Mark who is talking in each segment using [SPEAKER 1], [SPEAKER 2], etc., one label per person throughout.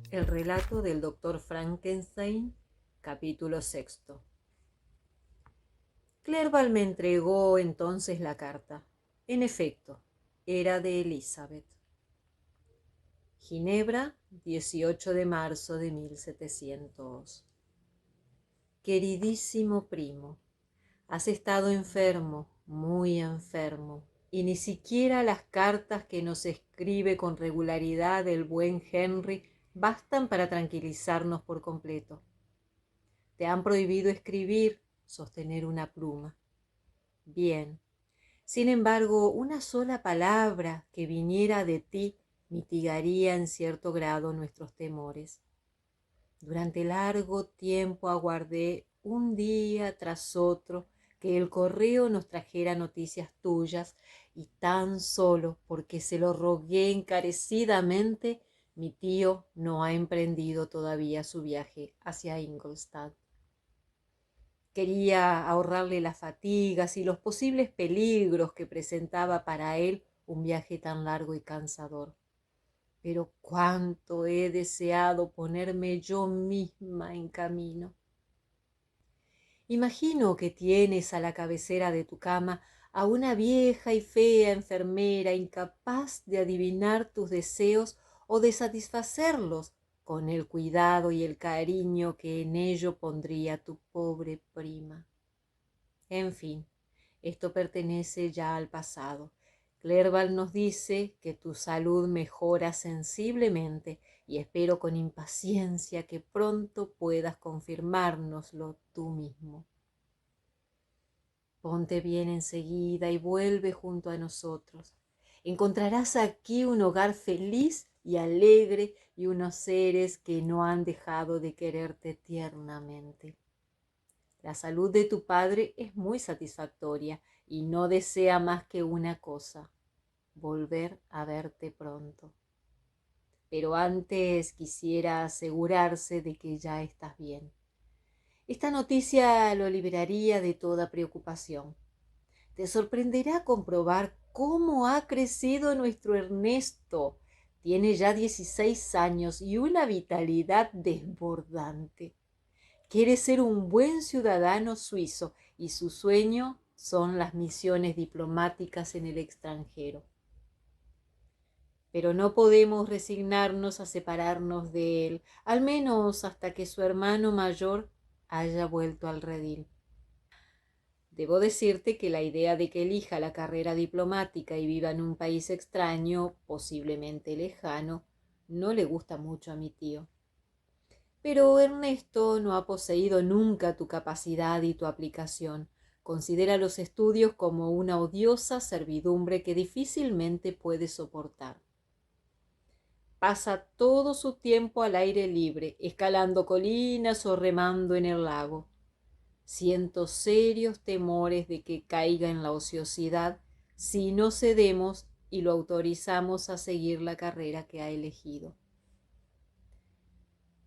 [SPEAKER 1] El relato del doctor Frankenstein, capítulo sexto. Clerval me entregó entonces la carta. En efecto, era de Elizabeth. Ginebra, 18 de marzo de 1700. Queridísimo primo, has estado enfermo, muy enfermo, y ni siquiera las cartas que nos escribe con regularidad el buen Henry bastan para tranquilizarnos por completo. Te han prohibido escribir, sostener una pluma. Bien. Sin embargo, una sola palabra que viniera de ti mitigaría en cierto grado nuestros temores. Durante largo tiempo aguardé un día tras otro que el correo nos trajera noticias tuyas, y tan solo porque se lo rogué encarecidamente, mi tío no ha emprendido todavía su viaje hacia Ingolstadt. Quería ahorrarle las fatigas y los posibles peligros que presentaba para él un viaje tan largo y cansador. Pero cuánto he deseado ponerme yo misma en camino. Imagino que tienes a la cabecera de tu cama a una vieja y fea enfermera incapaz de adivinar tus deseos o de satisfacerlos con el cuidado y el cariño que en ello pondría tu pobre prima. En fin, esto pertenece ya al pasado. Clerval nos dice que tu salud mejora sensiblemente y espero con impaciencia que pronto puedas confirmárnoslo tú mismo. Ponte bien enseguida y vuelve junto a nosotros. Encontrarás aquí un hogar feliz y alegre y unos seres que no han dejado de quererte tiernamente. La salud de tu padre es muy satisfactoria y no desea más que una cosa: volver a verte pronto. Pero antes quisiera asegurarse de que ya estás bien. Esta noticia lo liberaría de toda preocupación. Te sorprenderá comprobar cómo ha crecido nuestro Ernesto. Tiene ya 16 años y una vitalidad desbordante. Quiere ser un buen ciudadano suizo y su sueño son las misiones diplomáticas en el extranjero. Pero no podemos resignarnos a separarnos de él, al menos hasta que su hermano mayor haya vuelto al redil. Debo decirte que la idea de que elija la carrera diplomática y viva en un país extraño, posiblemente lejano, no le gusta mucho a mi tío. Pero Ernesto no ha poseído nunca tu capacidad y tu aplicación. Considera los estudios como una odiosa servidumbre que difícilmente puede soportar. Pasa todo su tiempo al aire libre, escalando colinas o remando en el lago. Siento serios temores de que caiga en la ociosidad si no cedemos y lo autorizamos a seguir la carrera que ha elegido.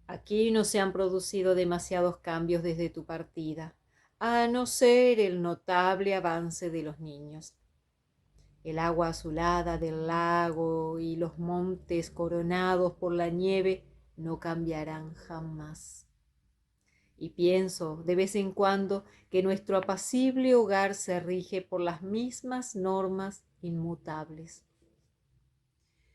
[SPEAKER 1] Aquí no se han producido demasiados cambios desde tu partida, a no ser el notable avance de los niños. El agua azulada del lago y los montes coronados por la nieve no cambiarán jamás. Y pienso de vez en cuando que nuestro apacible hogar se rige por las mismas normas inmutables.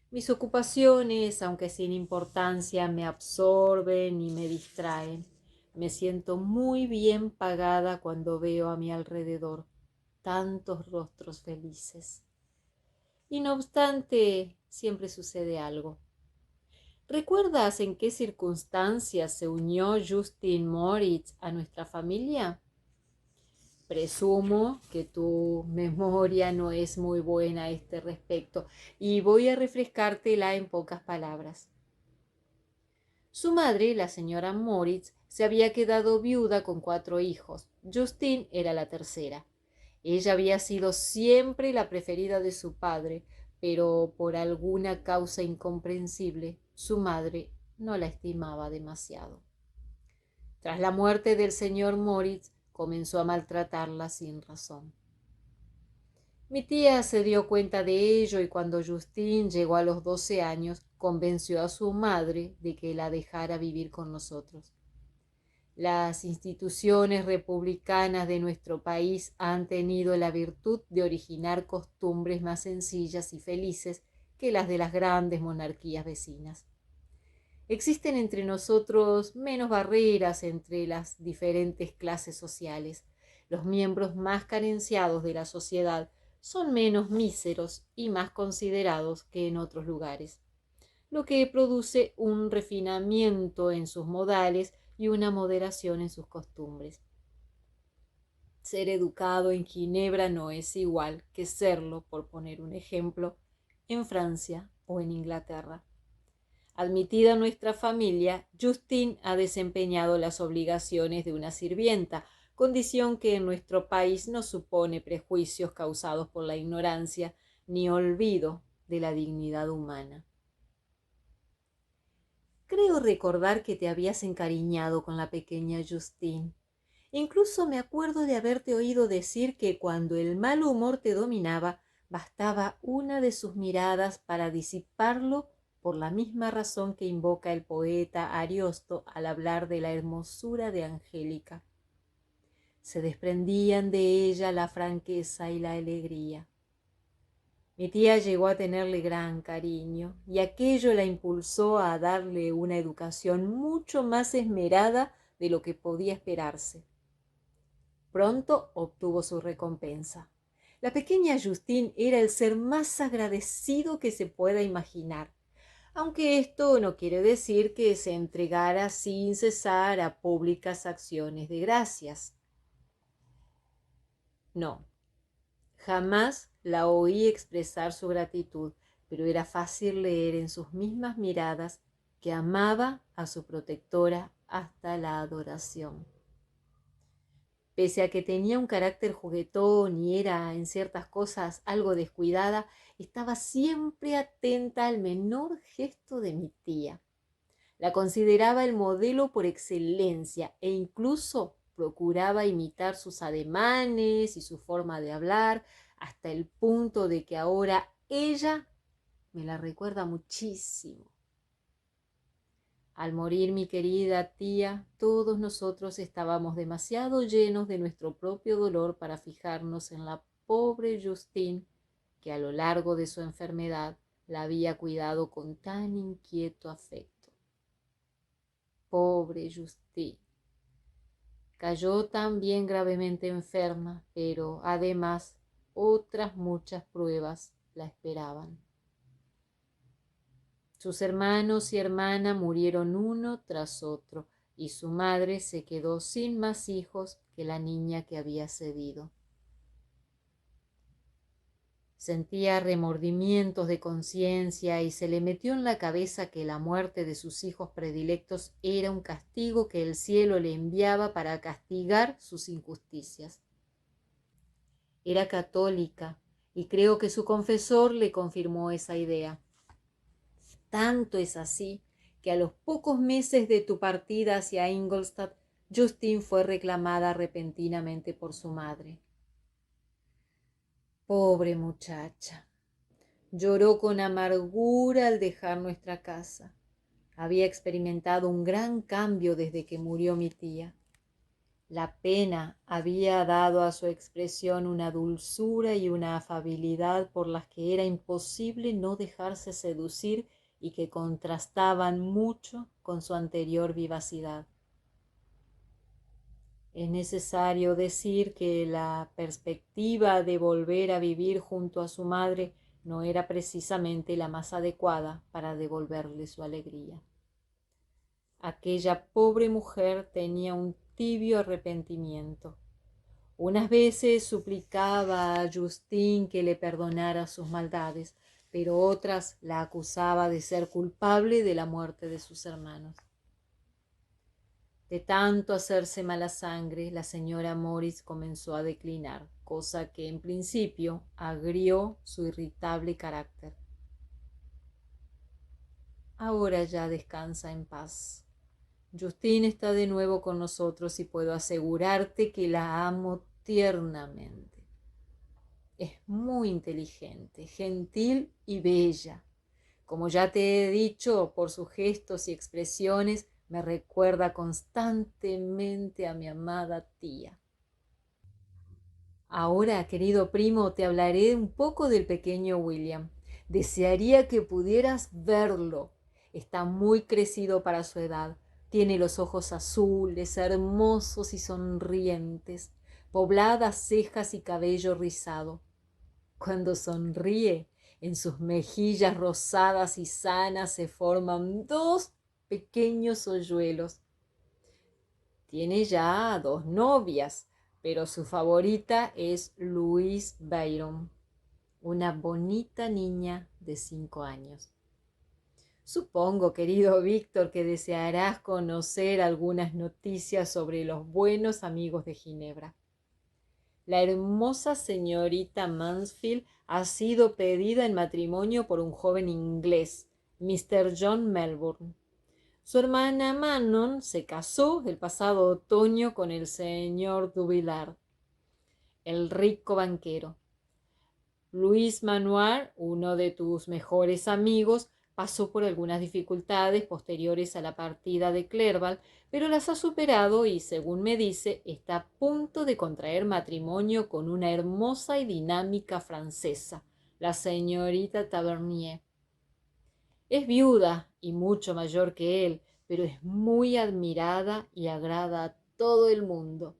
[SPEAKER 1] Mis ocupaciones, aunque sin importancia, me absorben y me distraen. Me siento muy bien pagada cuando veo a mi alrededor tantos rostros felices. Y no obstante, siempre sucede algo. ¿Recuerdas en qué circunstancias se unió Justin Moritz a nuestra familia? Presumo que tu memoria no es muy buena a este respecto y voy a refrescártela en pocas palabras. Su madre, la señora Moritz, se había quedado viuda con 4 hijos. Justin era la tercera. Ella había sido siempre la preferida de su padre, pero por alguna causa incomprensible, su madre no la estimaba demasiado. Tras la muerte del señor Moritz, comenzó a maltratarla sin razón. Mi tía se dio cuenta de ello y cuando Justín llegó a los 12 años, convenció a su madre de que la dejara vivir con nosotros. Las instituciones republicanas de nuestro país han tenido la virtud de originar costumbres más sencillas y felices que las de las grandes monarquías vecinas. Existen entre nosotros menos barreras entre las diferentes clases sociales. Los miembros más carenciados de la sociedad son menos míseros y más considerados que en otros lugares, lo que produce un refinamiento en sus modales y una moderación en sus costumbres. Ser educado en Ginebra no es igual que serlo, por poner un ejemplo, en Francia o en Inglaterra. Admitida nuestra familia, Justine ha desempeñado las obligaciones de una sirvienta, condición que en nuestro país no supone prejuicios causados por la ignorancia ni olvido de la dignidad humana. Creo recordar que te habías encariñado con la pequeña Justine. Incluso me acuerdo de haberte oído decir que cuando el mal humor te dominaba, bastaba una de sus miradas para disiparlo por la misma razón que invoca el poeta Ariosto al hablar de la hermosura de Angélica. Se desprendían de ella la franqueza y la alegría. Mi tía llegó a tenerle gran cariño y aquello la impulsó a darle una educación mucho más esmerada de lo que podía esperarse. Pronto obtuvo su recompensa. La pequeña Justine era el ser más agradecido que se pueda imaginar, aunque esto no quiere decir que se entregara sin cesar a públicas acciones de gracias. No, jamás la oí expresar su gratitud, pero era fácil leer en sus mismas miradas que amaba a su protectora hasta la adoración. Pese a que tenía un carácter juguetón y era en ciertas cosas algo descuidada, estaba siempre atenta al menor gesto de mi tía. La consideraba el modelo por excelencia e incluso procuraba imitar sus ademanes y su forma de hablar, hasta el punto de que ahora ella me la recuerda muchísimo. Al morir mi querida tía, todos nosotros estábamos demasiado llenos de nuestro propio dolor para fijarnos en la pobre Justine, que a lo largo de su enfermedad la había cuidado con tan inquieto afecto. Pobre Justine. Cayó también gravemente enferma, pero además otras muchas pruebas la esperaban. Sus hermanos y hermana murieron uno tras otro, y su madre se quedó sin más hijos que la niña que había cedido. Sentía remordimientos de conciencia y se le metió en la cabeza que la muerte de sus hijos predilectos era un castigo que el cielo le enviaba para castigar sus injusticias. Era católica y creo que su confesor le confirmó esa idea. Tanto es así que a los pocos meses de tu partida hacia Ingolstadt, Justine fue reclamada repentinamente por su madre. Pobre muchacha. Lloró con amargura al dejar nuestra casa. Había experimentado un gran cambio desde que murió mi tía. La pena había dado a su expresión una dulzura y una afabilidad por las que era imposible no dejarse seducir y que contrastaban mucho con su anterior vivacidad. Es necesario decir que la perspectiva de volver a vivir junto a su madre no era precisamente la más adecuada para devolverle su alegría. Aquella pobre mujer tenía un tibio arrepentimiento. Unas veces suplicaba a Justine que le perdonara sus maldades, pero otras la acusaba de ser culpable de la muerte de sus hermanos. De tanto hacerse mala sangre, la señora Morris comenzó a declinar, cosa que en principio agrió su irritable carácter. Ahora ya descansa en paz. Justine está de nuevo con nosotros y puedo asegurarte que la amo tiernamente. Es muy inteligente, gentil y bella. Como ya te he dicho, por sus gestos y expresiones, me recuerda constantemente a mi amada tía. Ahora, querido primo, te hablaré un poco del pequeño William. Desearía que pudieras verlo. Está muy crecido para su edad. Tiene los ojos azules, hermosos y sonrientes, pobladas cejas y cabello rizado. Cuando sonríe, en sus mejillas rosadas y sanas se forman dos pequeños hoyuelos. Tiene ya dos novias, pero su favorita es Louise Byron, una bonita niña de 5 años. Supongo, querido Víctor, que desearás conocer algunas noticias sobre los buenos amigos de Ginebra. La hermosa señorita Mansfield ha sido pedida en matrimonio por un joven inglés, Mr. John Melbourne. Su hermana Manon se casó el pasado otoño con el señor Duvillard, el rico banquero. Luis Manoir, uno de tus mejores amigos, pasó por algunas dificultades posteriores a la partida de Clerval, pero las ha superado y, según me dice, está a punto de contraer matrimonio con una hermosa y dinámica francesa, la señorita Tavernier. Es viuda y mucho mayor que él, pero es muy admirada y agrada a todo el mundo.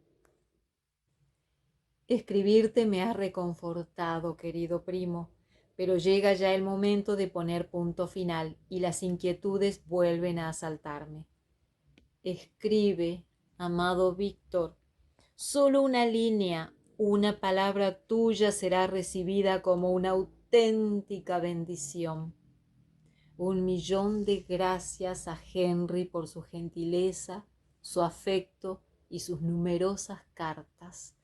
[SPEAKER 1] Escribirte me ha reconfortado, querido primo, pero llega ya el momento de poner punto final y las inquietudes vuelven a asaltarme. Escribe, amado Víctor, solo una línea, una palabra tuya será recibida como una auténtica bendición. 1.000.000 de gracias a Henry por su gentileza, su afecto y sus numerosas cartas.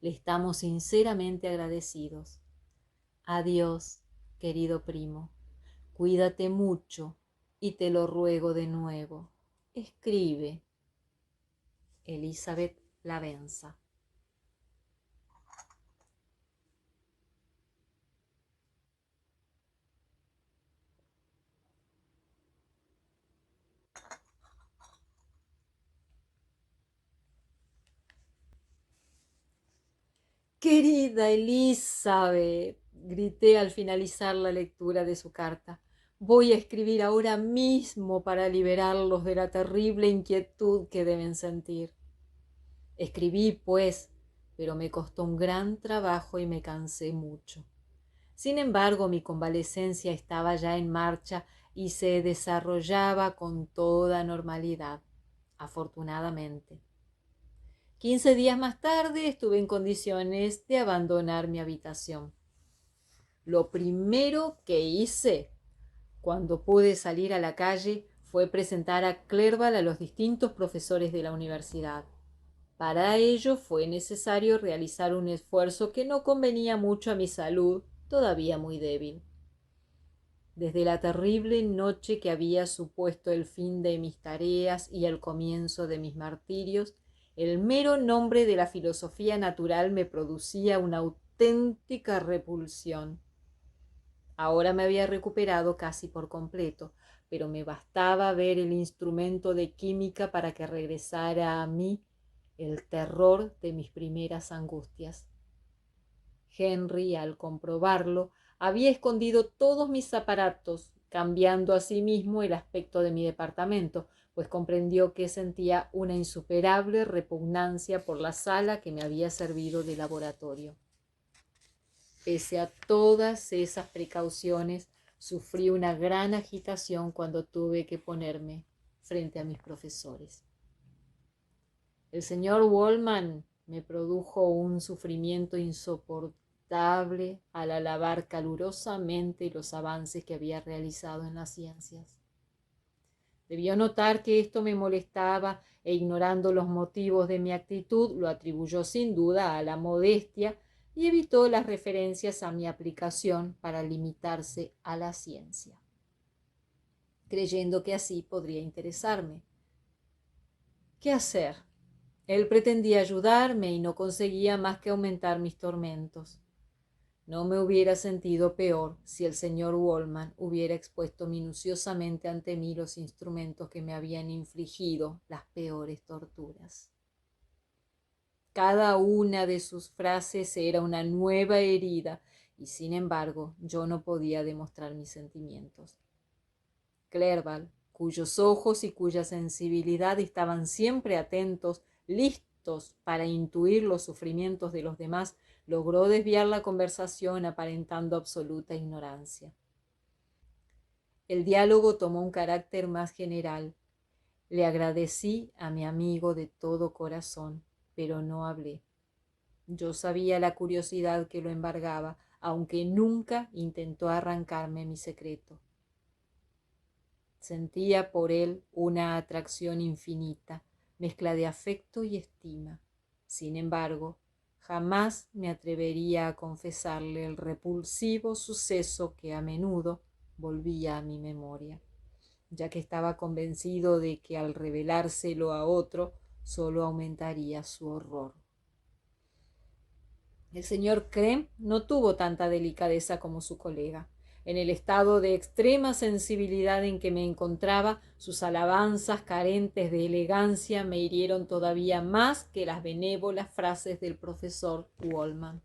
[SPEAKER 1] Le estamos sinceramente agradecidos. Adiós, querido primo. Cuídate mucho y te lo ruego de nuevo. Escribe. Elizabeth Lavenza. Querida Elizabeth, grité al finalizar la lectura de su carta, voy a escribir ahora mismo para liberarlos de la terrible inquietud que deben sentir. Escribí, pues, pero me costó un gran trabajo y me cansé mucho. Sin embargo, mi convalecencia estaba ya en marcha y se desarrollaba con toda normalidad, afortunadamente. 15 días más tarde estuve en condiciones de abandonar mi habitación. Lo primero que hice cuando pude salir a la calle fue presentar a Clerval a los distintos profesores de la universidad. Para ello fue necesario realizar un esfuerzo que no convenía mucho a mi salud, todavía muy débil. Desde la terrible noche que había supuesto el fin de mis tareas y el comienzo de mis martirios, el mero nombre de la filosofía natural me producía una auténtica repulsión. Ahora me había recuperado casi por completo, pero me bastaba ver el instrumento de química para que regresara a mí el terror de mis primeras angustias. Henry, al comprobarlo, había escondido todos mis aparatos, cambiando asimismo el aspecto de mi departamento, pues comprendió que sentía una insuperable repugnancia por la sala que me había servido de laboratorio. Pese a todas esas precauciones, sufrí una gran agitación cuando tuve que ponerme frente a mis profesores. El señor Wallman me produjo un sufrimiento insoportable al alabar calurosamente los avances que había realizado en las ciencias. Debió notar que esto me molestaba e, ignorando los motivos de mi actitud, lo atribuyó sin duda a la modestia y evitó las referencias a mi aplicación para limitarse a la ciencia, creyendo que así podría interesarme. ¿Qué hacer? Él pretendía ayudarme y no conseguía más que aumentar mis tormentos. No me hubiera sentido peor si el señor Wallman hubiera expuesto minuciosamente ante mí los instrumentos que me habían infligido las peores torturas. Cada una de sus frases era una nueva herida y sin embargo yo no podía demostrar mis sentimientos. Clerval, cuyos ojos y cuya sensibilidad estaban siempre atentos, listos para intuir los sufrimientos de los demás, logró desviar la conversación aparentando absoluta ignorancia. El diálogo tomó un carácter más general. Le agradecí a mi amigo de todo corazón, pero no hablé. Yo sabía la curiosidad que lo embargaba, aunque nunca intentó arrancarme mi secreto. Sentía por él una atracción infinita, mezcla de afecto y estima. Sin embargo, jamás me atrevería a confesarle el repulsivo suceso que a menudo volvía a mi memoria, ya que estaba convencido de que al revelárselo a otro solo aumentaría su horror. El señor Krem no tuvo tanta delicadeza como su colega. En el estado de extrema sensibilidad en que me encontraba, sus alabanzas carentes de elegancia me hirieron todavía más que las benévolas frases del profesor Wallman.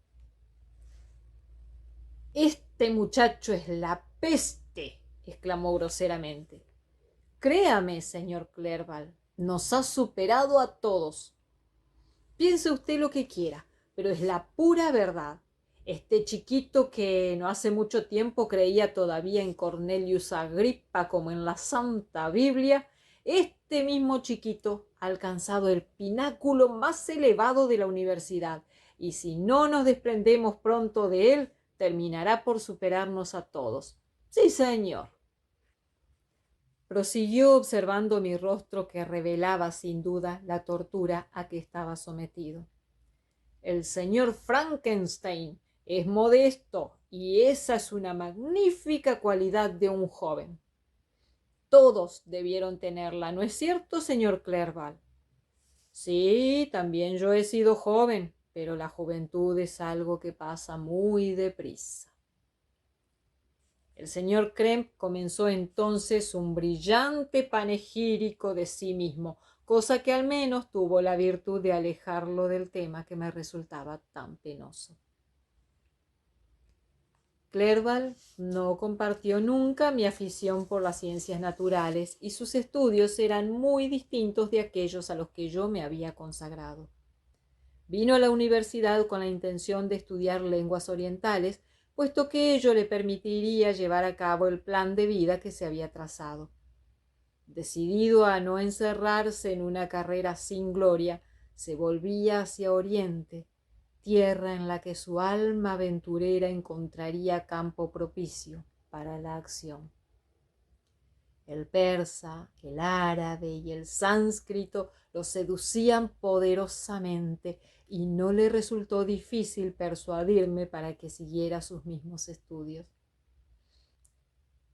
[SPEAKER 1] «Este muchacho es la peste», exclamó groseramente. «Créame, señor Clerval, nos ha superado a todos. Piense usted lo que quiera, pero es la pura verdad. Este chiquito que no hace mucho tiempo creía todavía en Cornelius Agrippa como en la Santa Biblia, este mismo chiquito ha alcanzado el pináculo más elevado de la universidad, y si no nos desprendemos pronto de él, terminará por superarnos a todos. Sí, señor». Prosiguió observando mi rostro, que revelaba sin duda la tortura a que estaba sometido. «El señor Frankenstein es modesto, y esa es una magnífica cualidad de un joven. Todos debieron tenerla, ¿no es cierto, señor Clerval?» «Sí, también yo he sido joven, pero la juventud es algo que pasa muy deprisa». El señor Kremp comenzó entonces un brillante panegírico de sí mismo, cosa que al menos tuvo la virtud de alejarlo del tema que me resultaba tan penoso. Clerval no compartió nunca mi afición por las ciencias naturales, y sus estudios eran muy distintos de aquellos a los que yo me había consagrado. Vino a la universidad con la intención de estudiar lenguas orientales, puesto que ello le permitiría llevar a cabo el plan de vida que se había trazado. Decidido a no encerrarse en una carrera sin gloria, se volvía hacia Oriente, tierra en la que su alma aventurera encontraría campo propicio para la acción. El persa, el árabe y el sánscrito lo seducían poderosamente, y no le resultó difícil persuadirme para que siguiera sus mismos estudios.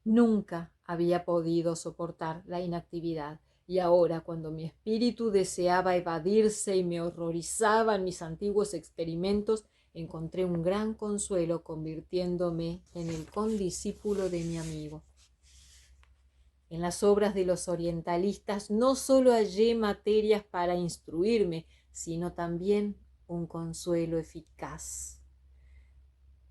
[SPEAKER 1] Nunca había podido soportar la inactividad, y ahora, cuando mi espíritu deseaba evadirse y me horrorizaban mis antiguos experimentos, encontré un gran consuelo convirtiéndome en el condiscípulo de mi amigo. En las obras de los orientalistas no solo hallé materias para instruirme, sino también un consuelo eficaz.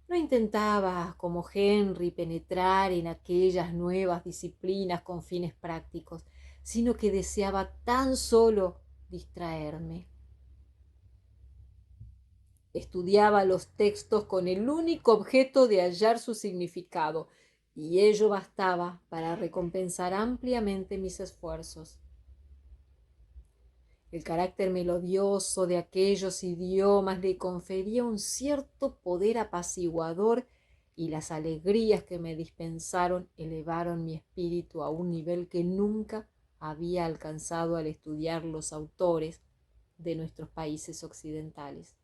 [SPEAKER 1] No intentaba, como Henry, penetrar en aquellas nuevas disciplinas con fines prácticos, sino que deseaba tan solo distraerme. Estudiaba los textos con el único objeto de hallar su significado, y ello bastaba para recompensar ampliamente mis esfuerzos. El carácter melodioso de aquellos idiomas le confería un cierto poder apaciguador, y las alegrías que me dispensaron elevaron mi espíritu a un nivel que nunca había alcanzado al estudiar los autores de nuestros países occidentales.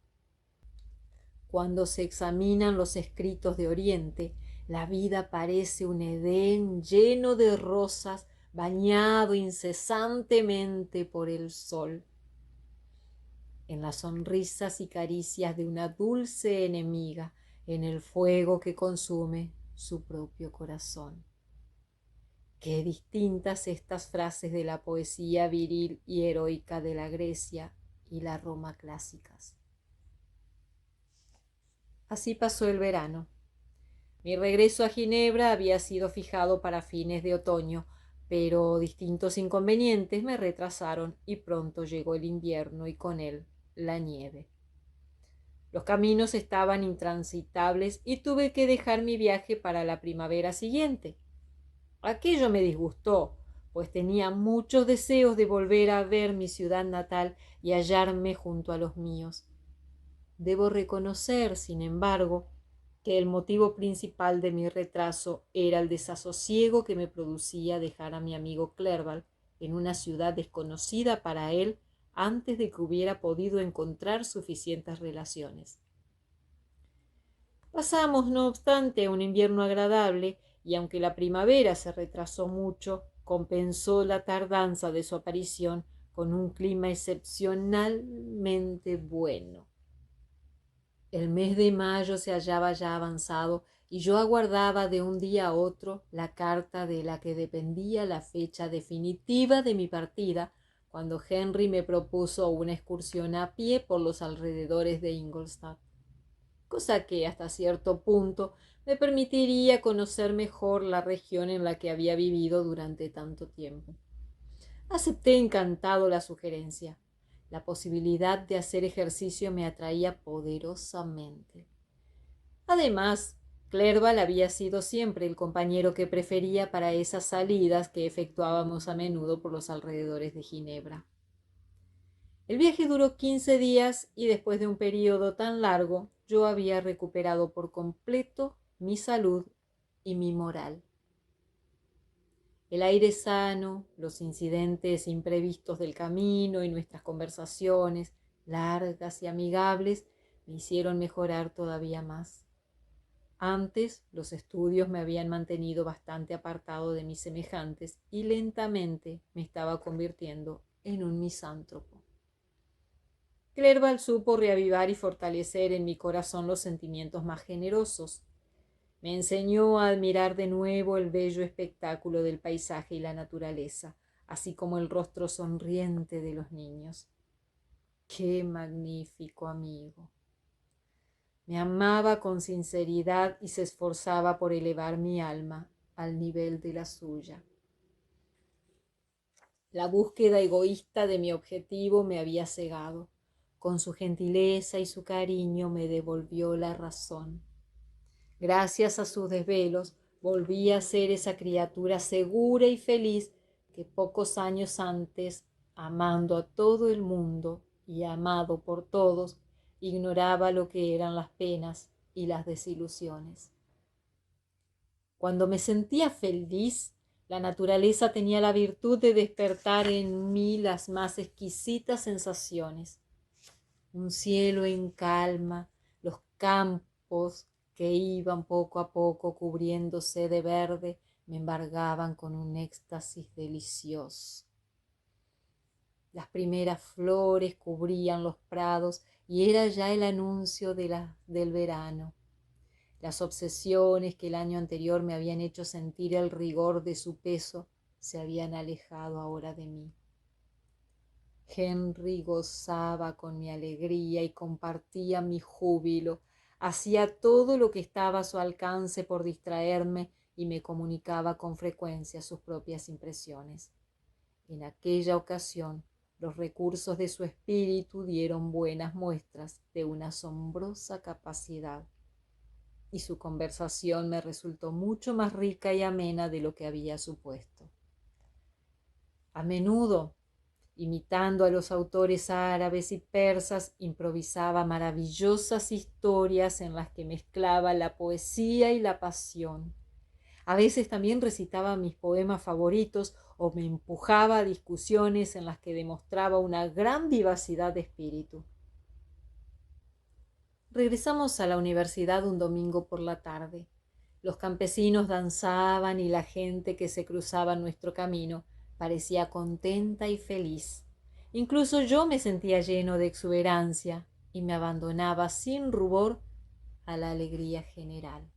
[SPEAKER 1] Cuando se examinan los escritos de Oriente, la vida parece un Edén lleno de rosas, bañado incesantemente por el sol. En las sonrisas y caricias de una dulce enemiga, en el fuego que consume su propio corazón. Qué distintas estas frases de la poesía viril y heroica de la Grecia y la Roma clásicas. Así pasó el verano. Mi regreso a Ginebra había sido fijado para fines de otoño, pero distintos inconvenientes me retrasaron y pronto llegó el invierno y con él la nieve. Los caminos estaban intransitables y tuve que dejar mi viaje para la primavera siguiente. Aquello me disgustó, pues tenía muchos deseos de volver a ver mi ciudad natal y hallarme junto a los míos. Debo reconocer, sin embargo, que el motivo principal de mi retraso era el desasosiego que me producía dejar a mi amigo Clerval en una ciudad desconocida para él antes de que hubiera podido encontrar suficientes relaciones. Pasamos, no obstante, un invierno agradable y aunque la primavera se retrasó mucho, compensó la tardanza de su aparición con un clima excepcionalmente bueno. El mes de mayo se hallaba ya avanzado y yo aguardaba de un día a otro la carta de la que dependía la fecha definitiva de mi partida, cuando Henry me propuso una excursión a pie por los alrededores de Ingolstadt, cosa que hasta cierto punto me permitiría conocer mejor la región en la que había vivido durante tanto tiempo. Acepté encantado la sugerencia. La posibilidad de hacer ejercicio me atraía poderosamente. Además, Clerval había sido siempre el compañero que prefería para esas salidas que efectuábamos a menudo por los alrededores de Ginebra. El viaje duró 15 días y después de un período tan largo, yo había recuperado por completo mi salud y mi moral. El aire sano, los incidentes imprevistos del camino y nuestras conversaciones, largas y amigables, me hicieron mejorar todavía más. Antes, los estudios me habían mantenido bastante apartado de mis semejantes y lentamente me estaba convirtiendo en un misántropo. Clerval supo reavivar y fortalecer en mi corazón los sentimientos más generosos. Me enseñó a admirar de nuevo el bello espectáculo del paisaje y la naturaleza, así como el rostro sonriente de los niños. ¡Qué magnífico amigo! Me amaba con sinceridad y se esforzaba por elevar mi alma al nivel de la suya. La búsqueda egoísta de mi objetivo me había cegado. Con su gentileza y su cariño me devolvió la razón. Gracias a sus desvelos, volví a ser esa criatura segura y feliz que pocos años antes, amando a todo el mundo y amado por todos, ignoraba lo que eran las penas y las desilusiones. Cuando me sentía feliz, la naturaleza tenía la virtud de despertar en mí las más exquisitas sensaciones. Un cielo en calma, los campos que iban poco a poco cubriéndose de verde, me embargaban con un éxtasis delicioso. Las primeras flores cubrían los prados y era ya el anuncio del verano. Las obsesiones que el año anterior me habían hecho sentir el rigor de su peso se habían alejado ahora de mí. Henry gozaba con mi alegría y compartía mi júbilo. Hacía todo lo que estaba a su alcance por distraerme y me comunicaba con frecuencia sus propias impresiones. En aquella ocasión, los recursos de su espíritu dieron buenas muestras de una asombrosa capacidad, y su conversación me resultó mucho más rica y amena de lo que había supuesto. A menudo, imitando a los autores árabes y persas, improvisaba maravillosas historias en las que mezclaba la poesía y la pasión. A veces también recitaba mis poemas favoritos o me empujaba a discusiones en las que demostraba una gran vivacidad de espíritu. Regresamos a la universidad un domingo por la tarde. Los campesinos danzaban y la gente que se cruzaba en nuestro camino parecía contenta y feliz. Incluso yo me sentía lleno de exuberancia y me abandonaba sin rubor a la alegría general.